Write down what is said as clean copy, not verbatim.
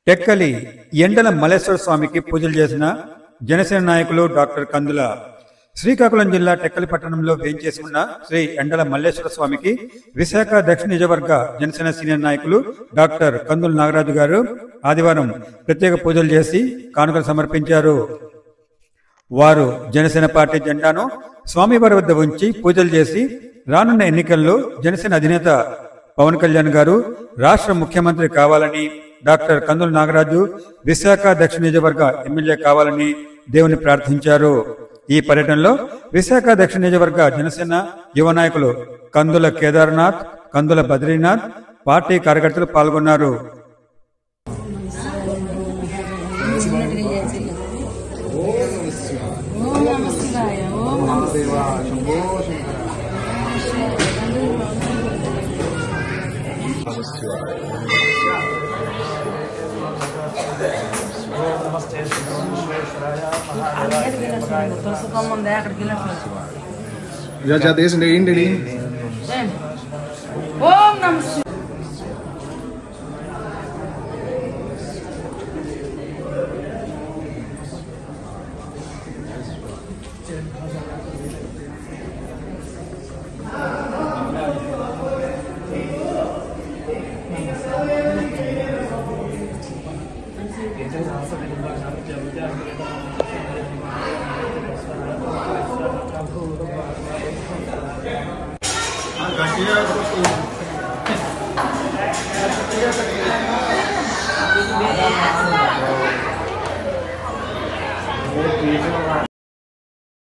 టెక్కలి ఎండల మల్లేశ్వర స్వామికి పూజలు చేసిన జనసేన నాయకులు డాక్టర్ కందుల. శ్రీకాకుళం జిల్లా టెక్కలి పట్టణంలో వేంచేసి ఉన్న శ్రీ ఎండల మల్లేశ్వర స్వామికి విశాఖ దక్షిణ నియోజకవర్గ జనసేన సీనియర్ నాయకులు డాక్టర్ కందుల నాగరాజు గారు ఆదివారం ప్రత్యేక పూజలు చేసి కానుకలు సమర్పించారు. వారు జనసేన పార్టీ జెండాను స్వామివారి వద్ద ఉంచి పూజలు చేసి రానున్న ఎన్నికల్లో జనసేన అధినేత పవన్ కళ్యాణ్ గారు రాష్ట్ర ముఖ్యమంత్రి కావాలని, డాక్టర్ కందుల నాగరాజు విశాఖ దక్షిణ నియోజకవర్గ ఎమ్మెల్యే కావాలని దేవుని ప్రార్థించారు. ఈ పర్యటనలో విశాఖ దక్షిణ నియోజకవర్గ జనసేన యువ నాయకులు కందుల కేదార్నాథ్, కందుల బద్రీనాథ్, పార్టీ కార్యకర్తలు పాల్గొన్నారు. Já já desde ainda Om Namah Shivaya.